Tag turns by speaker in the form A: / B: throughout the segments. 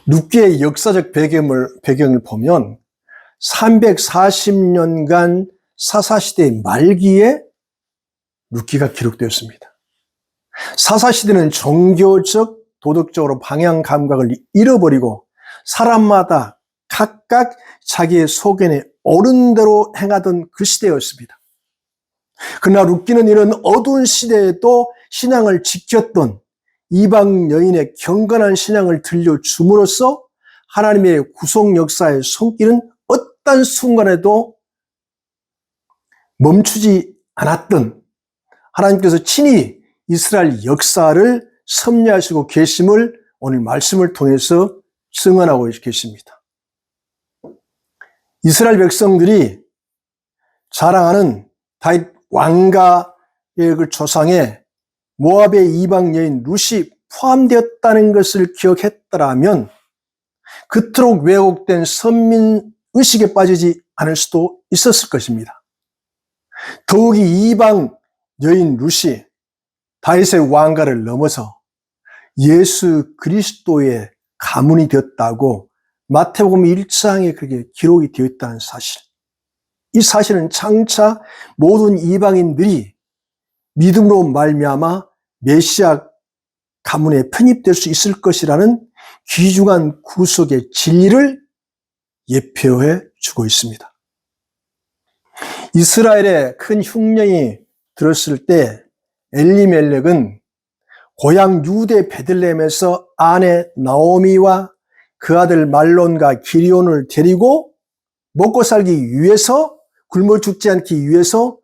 A: 룻기의 역사적 배경을 보면 340년간 사사시대의 말기에 룻기가 기록되었습니다. 사사시대는 종교적, 도덕적으로 방향 감각을 잃어버리고 사람마다 각각 자기의 소견에 옳은 대로 행하던 그 시대였습니다. 그러나 룻기는 이런 어두운 시대에도 신앙을 지켰던 이방 여인의 경건한 신앙을 들려줌으로써 하나님의 구속 역사의 손길은 어떤 순간에도 멈추지 않았던 하나님께서 친히 이스라엘 역사를 섭리하시고 계심을 오늘 말씀을 통해서 증언하고 계십니다. 이스라엘 백성들이 자랑하는 다윗 왕가의 그 조상에 모압의 이방 여인 룻이 포함되었다는 것을 기억했더라면 그토록 왜곡된 선민 의식에 빠지지 않을 수도 있었을 것입니다. 더욱이 이방 여인 룻이 다윗의 왕가를 넘어서 예수 그리스도의 가문이 되었다고 마태복음 1장에 그렇게 기록이 되어 있다는 사실. 이 사실은 장차 모든 이방인들이 믿음으로 말미암아 메시아 가문에 편입될 수 있을 것이라는 귀중한 구속의 진리를 예표해 주고 있습니다. 이스라엘에 큰 흉년이 들었을 때 엘리멜렉은 고향 유대 베들레헴에서 아내 나오미와 그 아들 말론과 기리온을 데리고 먹고 살기 위해서, 굶어 죽지 않기 위해서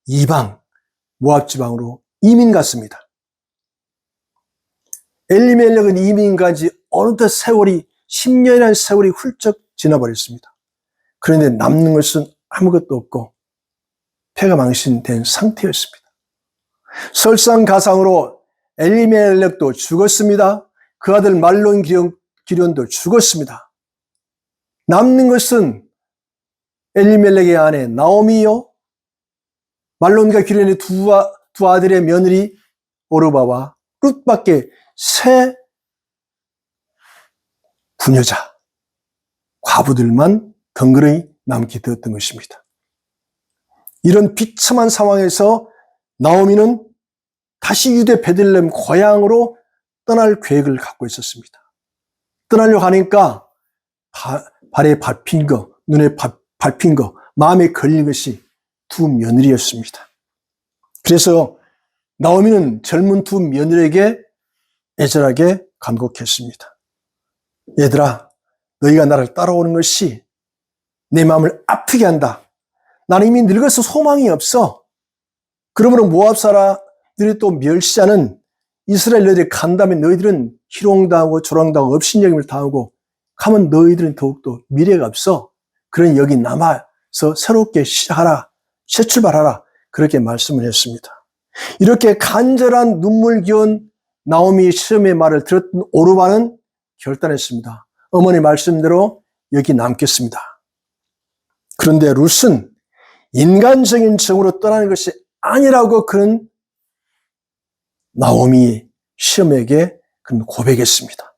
A: 이방 모압 지방으로 이민 갔습니다. 엘리멜렉은 이민 간 지 어느덧 세월이 10년이라는 세월이 훌쩍 지나버렸습니다. 그런데 남는 것은 아무것도 없고 폐가 망신된 상태였습니다. 설상가상으로 엘리멜렉도 죽었습니다. 그 아들 말론 기련도 죽었습니다. 남는 것은 엘리멜렉의 아내 나오미요, 말론과 기련의 두 아들의 며느리 오르바와 룻밖에 세 부녀자, 과부들만 덩그러니 남게 되었던 것입니다. 이런 비참한 상황에서 나오미는 다시 유대 베들레헴 고향으로 떠날 계획을 갖고 있었습니다. 떠나려고 하니까 발에 밟힌 거, 눈에 밟힌 거, 마음에 걸린 것이 두 며느리였습니다. 그래서 나오미는 젊은 두 며느리에게 애절하게 간곡했습니다. 얘들아, 너희가 나를 따라오는 것이 내 마음을 아프게 한다. 나는 이미 늙어서 소망이 없어. 그러므로 모압 사람들이 또 멸시하는 이스라엘 너희들이 간다면 너희들은 희롱당하고 조롱당하고 업신여김을 당하고 가면 너희들은 더욱더 미래가 없어. 그러니 여기 남아서 새롭게 시작하라. 새 출발하라. 그렇게 말씀을 했습니다. 이렇게 간절한 눈물겨운 나오미의 시험의 말을 들었던 오르바는 결단했습니다. 어머니 말씀대로 여기 남겠습니다. 그런데 룻은 인간적인 정으로 떠나는 것이 아니라고 그는 나오미 시험에게 그는 고백했습니다.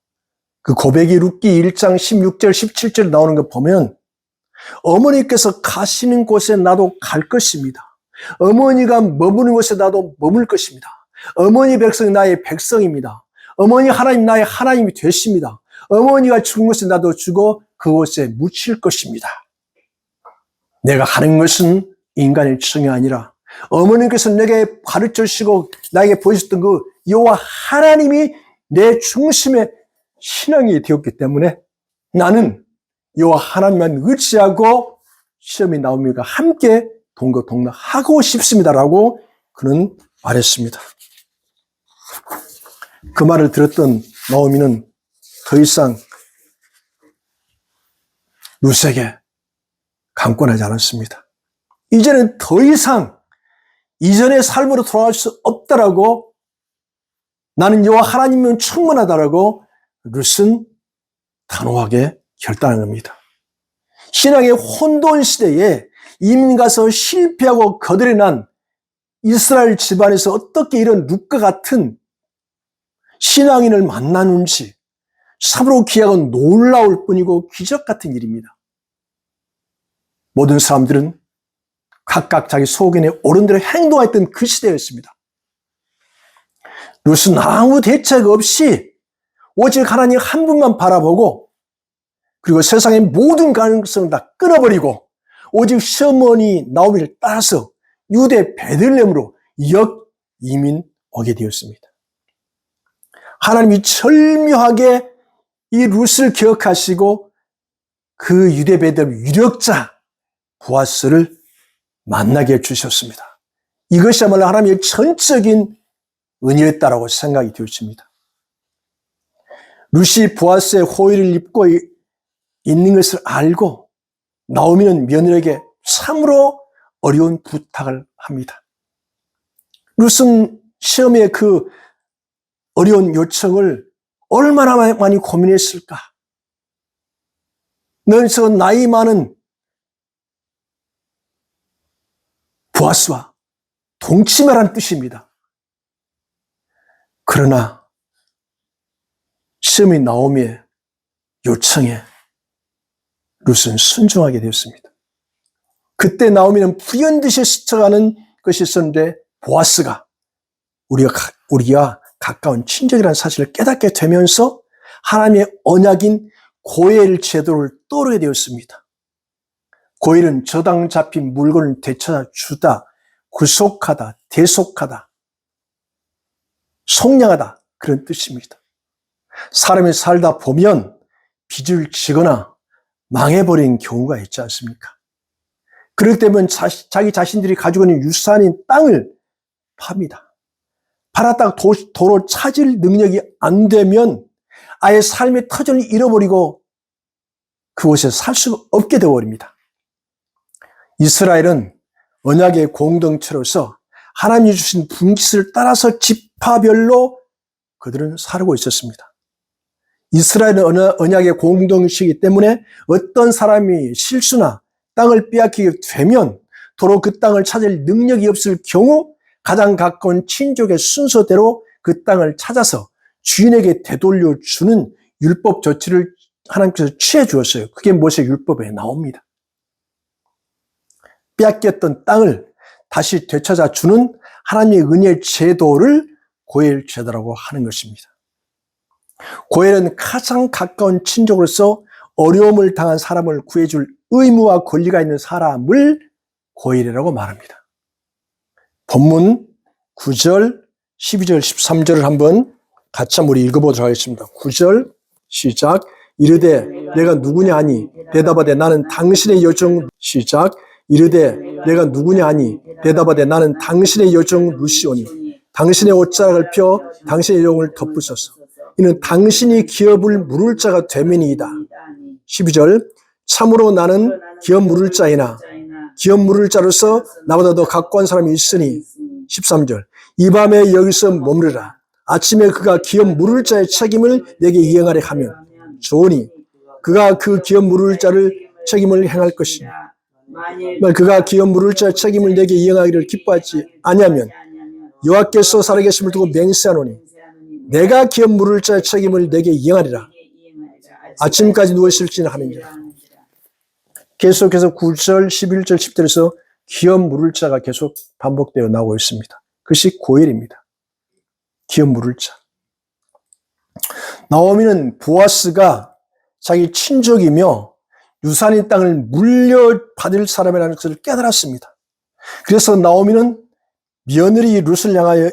A: 그 고백이 룻기 1장 16절 17절 나오는 거 보면 어머니께서 가시는 곳에 나도 갈 것입니다. 어머니가 머무는 곳에 나도 머물 것입니다. 어머니 백성이 나의 백성입니다. 어머니 하나님 나의 하나님이 되십니다. 어머니가 죽은 곳에 나도 죽어 그곳에 묻힐 것입니다. 내가 하는 것은 인간의 정이 아니라 어머니께서 내게 가르쳐주시고 나에게 보여주셨던 그 여호와 하나님이 내 중심의 신앙이 되었기 때문에 나는 여호와 하나님만 의지하고 시험이 나오미가 함께 동거동락하고 싶습니다라고 그는 말했습니다. 그 말을 들었던 나오미는 더 이상 룻에게 강권하지 않았습니다. 이제는 더 이상 이전의 삶으로 돌아갈 수 없다라고, 나는 여호와 하나님이면 충분하다라고 룻은 단호하게 결단한 겁니다. 신앙의 혼돈 시대에 이민 가서 실패하고 거들이 난 이스라엘 집안에서 어떻게 이런 룻과 같은 신앙인을 만나는지, 참으로 귀하고 놀라울 뿐이고 기적 같은 일입니다. 모든 사람들은 각각 자기 소견에 옳은 대로 행동했던 그 시대였습니다. 룻은 아무 대책 없이 오직 하나님 한 분만 바라보고 그리고 세상의 모든 가능성을 다 끊어버리고 오직 시어머니 나오미를 따라서 유대 베들레헴으로 역 이민 오게 되었습니다. 하나님이 절묘하게 이 룻을 기억하시고 그 유대 베들레헴 유력자 보아스를 만나게 해주셨습니다. 이것이야말로 하나님의 전적인 은혜였다라고 생각이 되었습니다. 룻이 보아스의 호의를 입고 있는 것을 알고 나오미는 며느리에게 참으로 어려운 부탁을 합니다. 룻은 시어머니의 그 어려운 요청을 얼마나 많이 고민했을까? 넌 저 나이 많은 보아스와 동침하라는 뜻입니다. 그러나 시어머니 나오미의 요청에 룻은 순종하게 되었습니다. 그때 나오미는 불현듯이 스쳐가는 것이 있었는데 보아스가 우리가 가까운 친족이라는 사실을 깨닫게 되면서 하나님의 언약인 고엘 제도를 떠오르게 되었습니다. 고엘은 저당 잡힌 물건을 되찾아 주다, 구속하다, 대속하다, 속량하다 그런 뜻입니다. 사람이 살다 보면 빚을 지거나 망해버린 경우가 있지 않습니까? 그렇기 때문에 자기 자신들이 가지고 있는 유산인 땅을 팝니다. 팔았다가 도로 찾을 능력이 안 되면 아예 삶의 터전을 잃어버리고 그곳에 살 수가 없게 되어버립니다. 이스라엘은 언약의 공동체로서 하나님이 주신 분깃을 따라서 지파별로 그들은 살고 있었습니다. 이스라엘은 언약의 공동체이기 때문에 어떤 사람이 실수나 땅을 빼앗기게 되면 도로 그 땅을 찾을 능력이 없을 경우 가장 가까운 친족의 순서대로 그 땅을 찾아서 주인에게 되돌려 주는 율법 조치를 하나님께서 취해 주었어요. 그게 모세 율법에 나옵니다. 빼앗겼던 땅을 다시 되찾아 주는 하나님의 은혜의 제도를 고엘 제도라고 하는 것입니다. 고엘은 가장 가까운 친족으로서 어려움을 당한 사람을 구해줄 의무와 권리가 있는 사람을 고엘이라고 말합니다. 본문 9절, 12절, 13절을 한번 같이 한번 우리 읽어보도록 하겠습니다. 9절 시작. 이르되 내가 누구냐 하니 대답하되 나는 당신의 여종. 시작. 이르되 내가 누구냐 하니 대답하되 나는 당신의 여종 룻이오니 당신의 옷자락을 펴 당신의 여종을 덮으소서. 이는 당신이 기업을 물을 자가 되매니이다. 12절 참으로 나는 기업 물을 자이나 기업 물을 자로서 나보다 더 각고한 사람이 있으니. 13절 이 밤에 여기서 머무르라. 아침에 그가 기업 물을 자의 책임을 내게 이행하려 하면 좋으니 그가 그 기업 물을 자를 책임을 행할 것이니 그가 기업 물을 자의 책임을 내게 이행하기를 기뻐하지 아니하면 여호와께서 살아계심을 두고 맹세하노니 내가 기업 물을 자의 책임을 내게 이행하리라. 아침까지 누워있을지는 하는지라. 계속해서 9절, 11절, 10절에서 기업 물을 자가 계속 반복되어 나오고 있습니다. 그것이 고엘입니다. 기업 물을 자. 나오미는 보아스가 자기 친족이며 유산인 땅을 물려받을 사람이라는 것을 깨달았습니다. 그래서 나오미는 며느리 룻을 향하여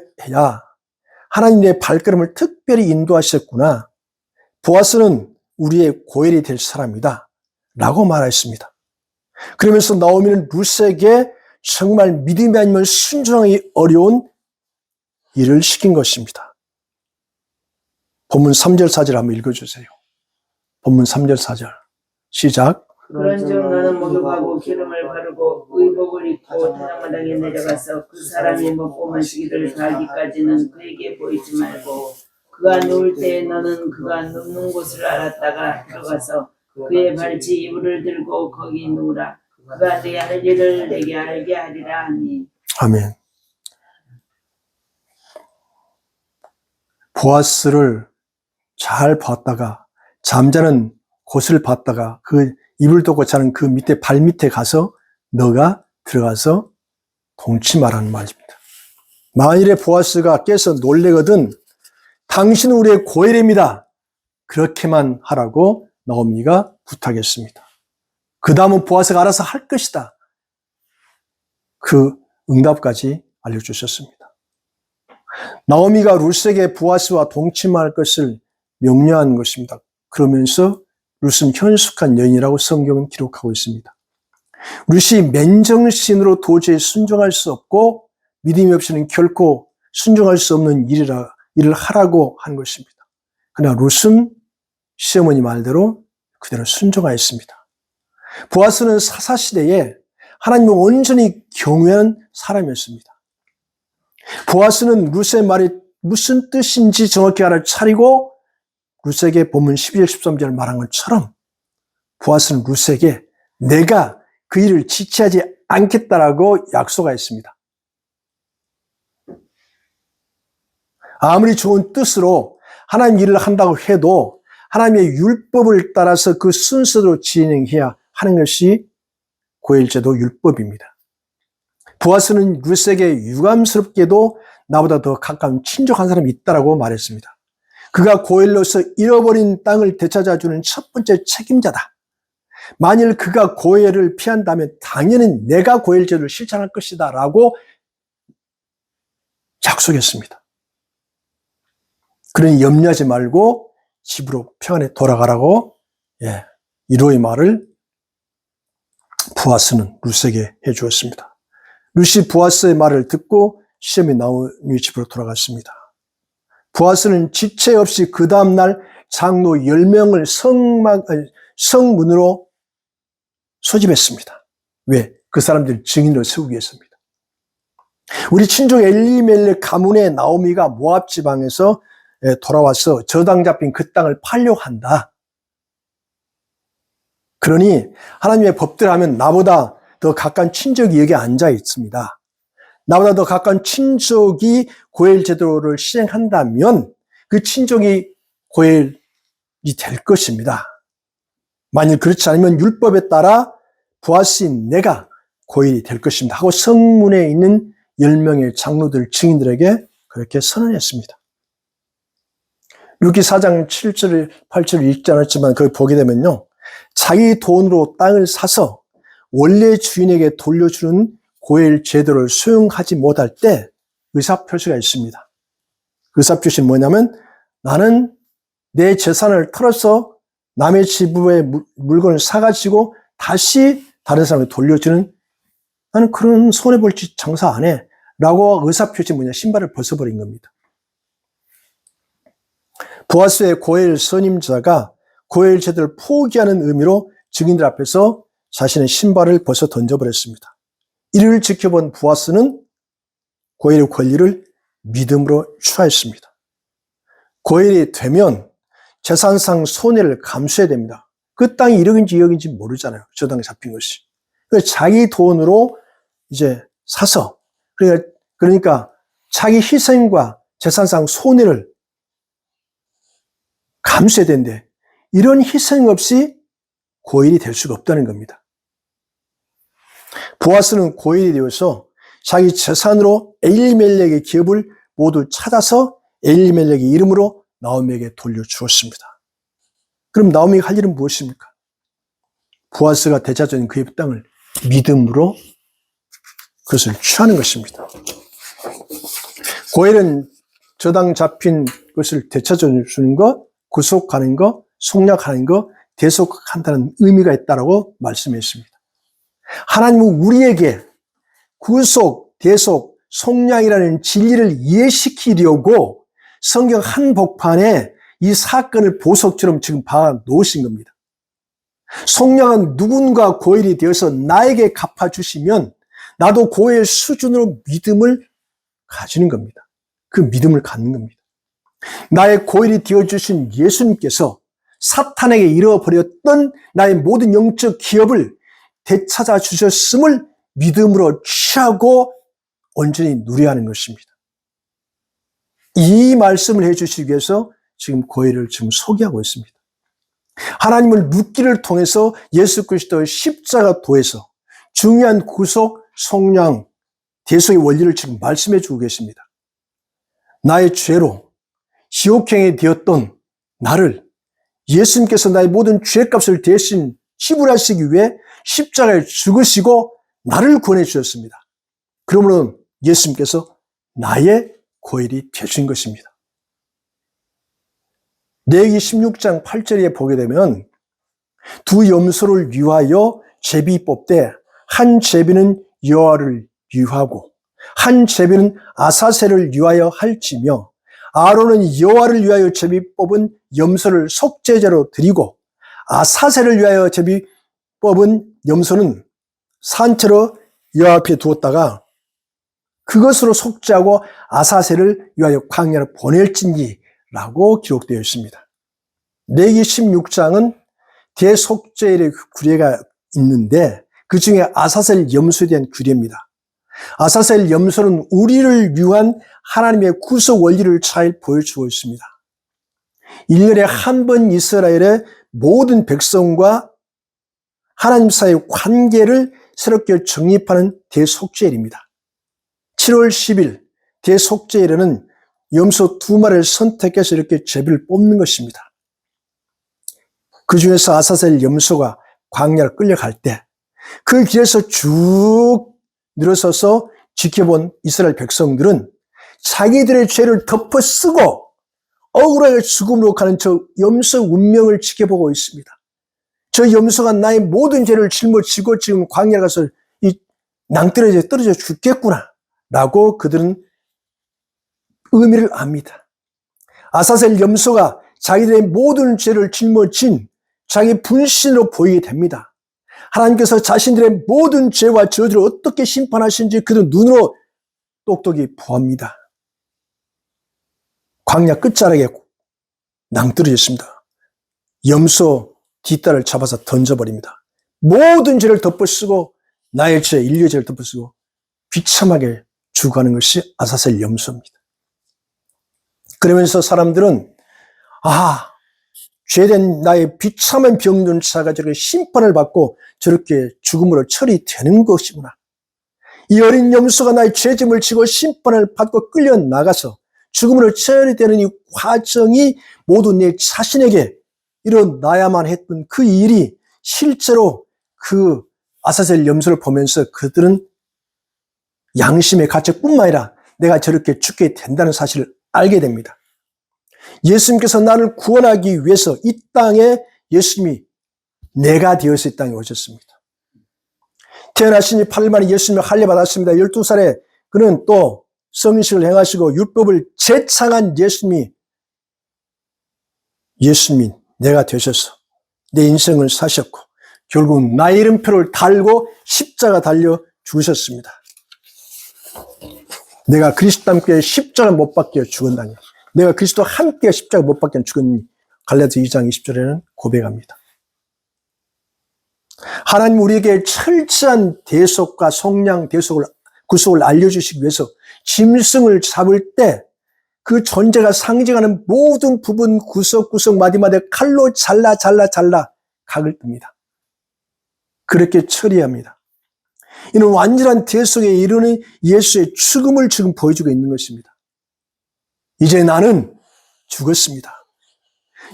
A: 하나님의 발걸음을 특별히 인도하셨구나. 보아스는 우리의 고엘이 될 사람이다 라고 말했습니다. 그러면서 나오미는 룻에게 정말 믿음이 아니면 순종하기 어려운 일을 시킨 것입니다. 본문 3절 4절 한번 읽어주세요. 본문 3절 4절 시작.
B: 그런즉 너는 목욕하고 기름을 바르고 의복을 입고 타작마당에 내려가서 그 사람이 먹고 마시기를 다하기까지는 그에게 보이지 말고 그가 누울 때에 너는 그가 눕는 곳을 알았다가 들어가서 그의 발치 이불을 들고 거기 누우라. 그가 네 할 일을 내게 알게 하리라 하니.
A: 아멘. 보아스를 잘 봤다가 잠자는 곳을 봤다가 그 이불 덮고 자는 그 밑에 발 밑에 가서 너가 들어가서 동침하라는 말입니다. 만일에 보아스가 깨서 놀래거든 당신은 우리의 고엘입니다. 그렇게만 하라고 나오미가 부탁했습니다. 그 다음은 보아스가 알아서 할 것이다. 그 응답까지 알려주셨습니다. 나오미가 룻에게 보아스와 동침할 것을 명령한 것입니다. 그러면서 룻은 현숙한 여인이라고 성경은 기록하고 있습니다. 룻이 맨정신으로 도저히 순종할 수 없고 믿음이 없이는 결코 순종할 수 없는 일을 하라고 한 것입니다. 그러나 룻은 시어머니 말대로 그대로 순종하였습니다. 보아스는 사사시대에 하나님을 온전히 경외하는 사람이었습니다. 보아스는 룻의 말이 무슨 뜻인지 정확히 알아차리고 룻에게 본문 12절 13절 말한 것처럼 보아스는 룻에게 내가 그 일을 지체하지 않겠다라고 약속하였습니다. 아무리 좋은 뜻으로 하나님 일을 한다고 해도 하나님의 율법을 따라서 그 순서대로 진행해야 하는 것이 고엘제도 율법입니다. 보아스는 룻에게 유감스럽게도 나보다 더 가까운 친족한 사람이 있다라고 말했습니다. 그가 고엘로서 잃어버린 땅을 되찾아주는 첫 번째 책임자다. 만일 그가 고엘을 피한다면 당연히 내가 고엘제도를 실천할 것이다 라고 약속했습니다. 그러니 염려하지 말고 집으로 평안에 돌아가라고 이로의 말을 보아스는 룻에게 해주었습니다. 룻이 보아스의 말을 듣고 시험이 나오미 집으로 돌아갔습니다. 보아스는 지체 없이 그 다음날 장로 10명을 성문으로 소집했습니다. 왜? 그 사람들 증인으로 세우기 위해서입니다. 우리 친족 엘리멜렉 가문의 나오미가 모압 지방에서 돌아와서 저당 잡힌 그 땅을 팔려고 한다. 그러니 하나님의 법대로 하면 나보다 더 가까운 친족이 여기 앉아 있습니다. 나보다 더 가까운 친족이 고엘 제도를 시행한다면 그 친족이 고엘이 될 것입니다. 만일 그렇지 않으면 율법에 따라 보아스인 내가 고엘이 될 것입니다. 하고 성문에 있는 10명의 장로들, 증인들에게 그렇게 선언했습니다. 룻기 4장 7절, 8절을 읽지 않았지만 거기 보게 되면요. 자기 돈으로 땅을 사서 원래 주인에게 돌려주는 고엘 제도를 수용하지 못할 때 의사표시가 있습니다. 의사표시는 뭐냐면 나는 내 재산을 털어서 남의 집의 물건을 사가지고 다시 다른 사람에게 돌려주는 나는 그런 손해볼 짓 장사 안 해. 라고 의사표시 뭐냐 신발을 벗어버린 겁니다. 보아스의 고엘 선임자가 고엘 제도를 포기하는 의미로 증인들 앞에서 자신의 신발을 벗어 던져버렸습니다. 이를 지켜본 보아스는 고엘의 권리를 믿음으로 취하였습니다. 고엘이 되면 재산상 손해를 감수해야 됩니다. 그 땅이 1억인지 2억인지 모르잖아요. 저 땅에 잡힌 것이. 자기 돈으로 이제 사서 그러니까 자기 희생과 재산상 손해를 감수해야 되는데 이런 희생 없이 고엘이 될 수가 없다는 겁니다. 보아스는 고엘이 되어서 자기 재산으로 엘리멜렉의 기업을 모두 찾아서 엘리멜렉의 이름으로 나오미에게 돌려주었습니다. 그럼 나오미가 할 일은 무엇입니까? 보아스가 되찾은 그의 땅을 믿음으로 그것을 취하는 것입니다. 고엘은 저당 잡힌 것을 되찾아주는 것, 구속하는 것, 속량하는 것, 대속한다는 의미가 있다고 말씀했습니다. 하나님은 우리에게 구속, 대속, 속량이라는 진리를 이해시키려고 성경 한 복판에 이 사건을 보석처럼 지금 박아 놓으신 겁니다. 속량은 누군가 고엘이 되어서 나에게 갚아주시면 나도 고엘 수준으로 믿음을 가지는 겁니다. 그 믿음을 갖는 겁니다. 나의 고엘이 되어주신 예수님께서 사탄에게 잃어버렸던 나의 모든 영적 기업을 되찾아 주셨음을 믿음으로 취하고 온전히 누려야 하는 것입니다. 이 말씀을 해주시기 위해서 지금 고엘을 지금 소개하고 있습니다. 하나님은 룻기를 통해서 예수 그리스도의 십자가도에서 중요한 구속, 속량, 대속의 원리를 지금 말씀해 주고 계십니다. 나의 죄로 지옥행이 되었던 나를 예수님께서 나의 모든 죄값을 대신 지불하시기 위해 십자가에 죽으시고 나를 구원해 주셨습니다. 그러므로 예수님께서 나의 고일이 되신 것입니다. 레위기 16장 8절에 보게 되면 두 염소를 위하여 제비 뽑되 한 제비는 여호와를 위하고 한 제비는 아사셀을 위하여 할지며 아론은 여호와를 위하여 제비 뽑은 염소를 속죄제로 드리고 아사셀을 위하여 제비 뽑은 염소는 산채로 여호와 앞에 두었다가 그것으로 속죄하고 아사셀을 위하여 광야로 보낼진지라고 기록되어 있습니다. 레위기 16장은 대속죄의 규례가 있는데 그 중에 아사셀 염소에 대한 규례입니다. 아사셀 염소는 우리를 위한 하나님의 구속 원리를 잘 보여주고 있습니다. 1년에 한 번 이스라엘의 모든 백성과 하나님 사이의 관계를 새롭게 정립하는 대속죄일입니다. 7월 10일 대속죄일에는 염소 2마리를 선택해서 이렇게 제비를 뽑는 것입니다. 그 중에서 아사셀 염소가 광야를 끌려갈 때 그 길에서 쭉 늘어서서 지켜본 이스라엘 백성들은 자기들의 죄를 덮어쓰고 억울하게 죽음으로 가는 저 염소 운명을 지켜보고 있습니다. 저 염소가 나의 모든 죄를 짊어지고 지금 광야에 가서 이 낭떠러지에 떨어져 죽겠구나 라고 그들은 의미를 압니다. 아사셀 염소가 자기들의 모든 죄를 짊어진 자기 분신으로 보이게 됩니다. 하나님께서 자신들의 모든 죄와 저주를 어떻게 심판하시는지 그들 눈으로 똑똑히 보합니다. 광야 끝자락에 낭떠러졌습니다. 염소 뒷다리를 잡아서 던져버립니다. 모든 죄를 덮어쓰고 나의 죄, 인류의 죄를 덮어쓰고 비참하게 죽어가는 것이 아사셀 염소입니다. 그러면서 사람들은 죄된 나의 비참한 병든 자가 저렇게 심판을 받고 저렇게 죽음으로 처리되는 것이구나. 이 어린 염소가 나의 죄짐을 지고 심판을 받고 끌려나가서 죽음으로 처리되는 이 과정이 모두 내 자신에게 일어나야만 했던 그 일이 실제로 그 아사셀 염소를 보면서 그들은 양심의 가책뿐만 아니라 내가 저렇게 죽게 된다는 사실을 알게 됩니다. 예수님께서 나를 구원하기 위해서 이 땅에 예수님이 내가 되어서 이 땅에 오셨습니다. 태어나신 지 8일 만에 예수님을 할례받았습니다. 12살에 그는 또 성식을 행하시고 율법을 재창한 예수님이 내가 되셔서 내 인생을 사셨고 결국 나의 이름표를 달고 십자가 달려 죽으셨습니다. 내가 그리스도와 함께 십자가 못 박혀 죽었다니, 내가 그리스도와 함께 십자가 못 박혀 죽었니, 갈라디아 2장 20절에는 고백합니다. 하나님 우리에게 철저한 대속과 속량, 구속을 알려주시기 위해서 짐승을 잡을 때 그 존재가 상징하는 모든 부분 구석구석 마디마디 칼로 잘라 각을 뜹니다. 그렇게 처리합니다. 이는 완전한 대속에 이르는 예수의 죽음을 지금 보여주고 있는 것입니다. 이제 나는 죽었습니다.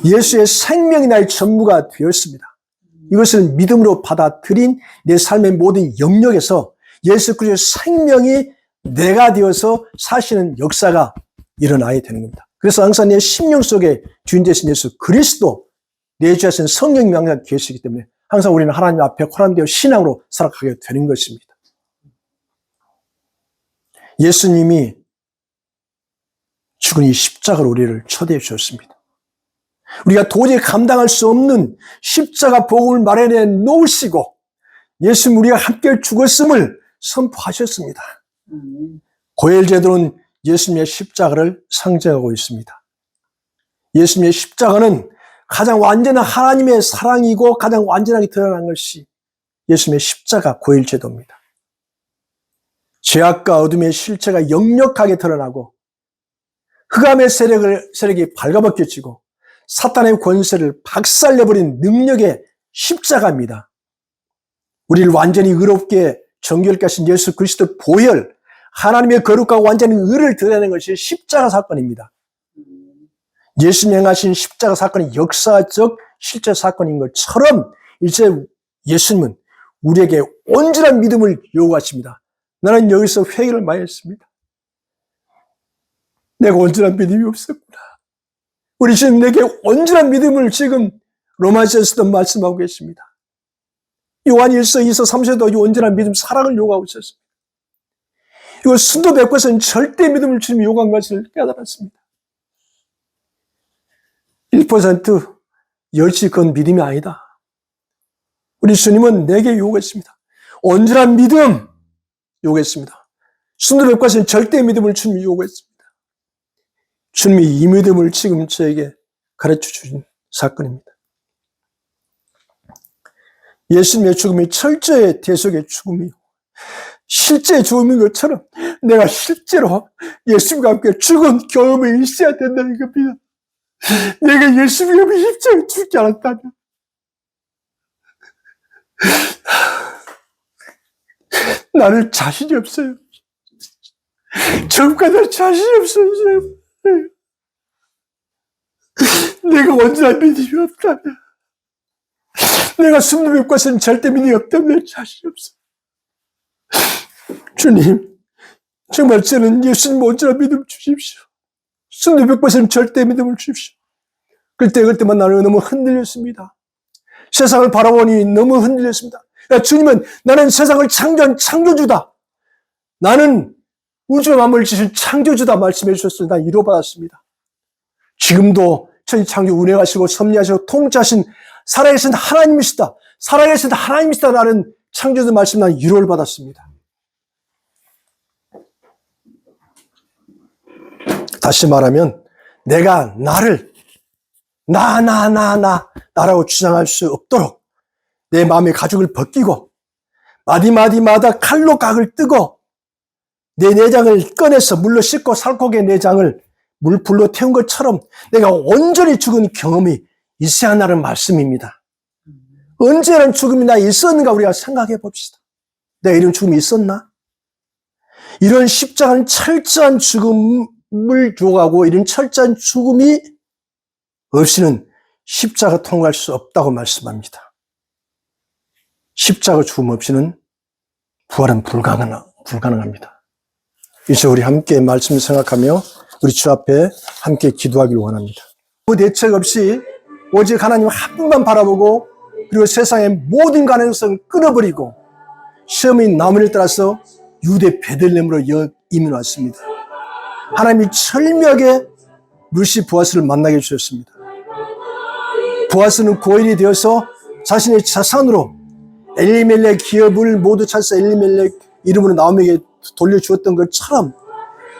A: 예수의 생명이 나의 전부가 되었습니다. 이것을 믿음으로 받아들인 내 삶의 모든 영역에서 예수 그리스도의 생명이 내가 되어서 사시는 역사가 일어나야 되는 겁니다. 그래서 항상 내 심령 속에 주인 되신 예수 그리스도, 내주하신 성령이 항상 계시기 때문에 항상 우리는 하나님 앞에 호람되어 신앙으로 살아가게 되는 것입니다. 예수님이 죽은 이 십자가로 우리를 초대해 주셨습니다. 우리가 도저히 감당할 수 없는 십자가 복음을 마련해 놓으시고 예수님 우리가 함께 죽었음을 선포하셨습니다. 고헬제도는 예수님의 십자가를 상징하고 있습니다. 예수님의 십자가는 가장 완전한 하나님의 사랑이고 가장 완전하게 드러난 것이 예수님의 십자가 고헬제도입니다. 죄악과 어둠의 실체가 역력하게 드러나고 흑암의 세력이 발가벗겨지고 사탄의 권세를 박살내버린 능력의 십자가입니다. 우리를 완전히 의롭게 정결케 하신 예수 그리스도의 보혈, 하나님의 거룩하고 완전히 의를 드러내는 것이 십자가 사건입니다. 예수님 행하신 십자가 사건이 역사적 실제 사건인 것처럼 이제 예수님은 우리에게 온전한 믿음을 요구하십니다. 나는 여기서 회개를 많이 했습니다. 내가 온전한 믿음이 없었구나. 우리 주님 내게 온전한 믿음을 지금 로마서에서도 말씀하고 계십니다. 요한 1서, 2서, 3서에도 이 온전한 믿음, 사랑을 요구하고 있었습니다. 이거 순도 뵙고서는 절대 믿음을 주님이 요구한 것을 깨달았습니다. 1% 열시 그건 믿음이 아니다. 우리 주님은 내게 요구했습니다. 온전한 믿음 요구했습니다. 순도 뵙고서는 절대 믿음을 주님이 요구했습니다. 주님이 이 믿음을 지금 저에게 가르쳐 주신 사건입니다. 예수님의 죽음이 철저히 대속의 죽음이요. 실제 죽음인 것처럼 내가 실제로 예수님과 함께 죽은 경험이 있어야 된다는 겁니다. 내가 예수님과 함께 십자가에 죽지 않았다면 나는 자신이 없어요. 지금까지 자신이 없어요. 내가 온전한 믿음이 없다면, 내가 숨도 뵙고서는 절대 믿음이 없다면 자신이 없어. 주님, 정말 저는 예수님 온전한 믿음 주십시오. 숨도 뵙고서는 절대 믿음을 주십시오. 그때만 나는 너무 흔들렸습니다. 세상을 바라보니 너무 흔들렸습니다. 야, 주님은 나는 세상을 창조한 창조주다. 나는 우주 만물을 지신 창조주다 말씀해 주셨을 때 난 위로받았습니다. 지금도 천지창조 운행하시고 섭리하시고 통치하신 살아계신 하나님이시다. 살아계신 하나님이시다라는 창조주 말씀 난 위로를 받았습니다. 다시 말하면 내가 나를 나라고 주장할 수 없도록 내 마음의 가죽을 벗기고 마디마디마다 칼로 각을 뜨고 내 내장을 꺼내서 물로 씻고 살코기의 내장을 불로 태운 것처럼 내가 온전히 죽은 경험이 있어야 한다는 말씀입니다. 언제 이런 죽음이 나 있었는가 우리가 생각해 봅시다. 내가 이런 죽음이 있었나? 이런 십자가는 철저한 죽음을 요구하고 이런 철저한 죽음이 없이는 십자가 통과할 수 없다고 말씀합니다. 십자가 죽음 없이는 부활은 불가능합니다. 이제 우리 함께 말씀을 생각하며 우리 주 앞에 함께 기도하기를 원합니다. 그 대책 없이 오직 하나님 한 분만 바라보고 그리고 세상의 모든 가능성을 끊어버리고 시험인 나무를 따라서 유대 베들레헴으로 이민 왔습니다. 하나님이 철저하게 루시 보아스를 만나게 해주셨습니다. 보아스는 고인이 되어서 자신의 자산으로 엘리멜렉 기업을 모두 찾아서 엘리멜렉 이름으로 나오미에게 돌려주었던 것처럼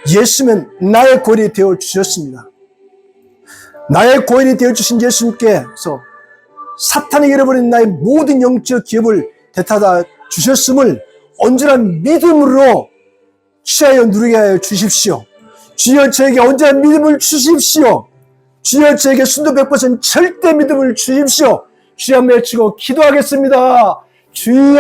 A: 예수는 나의 고인이 되어 주셨습니다. 나의 고인이 되어 주신 예수님께서 사탄이 잃어버린 나의 모든 영적 기업을 되찾아 주셨음을 온전한 믿음으로 취하여 누리게 하여 주십시오. 주여 저에게 온전한 믿음을 주십시오. 주여 저에게 순도 100% 절대 믿음을 주십시오. 주여 외치고 기도하겠습니다. 주여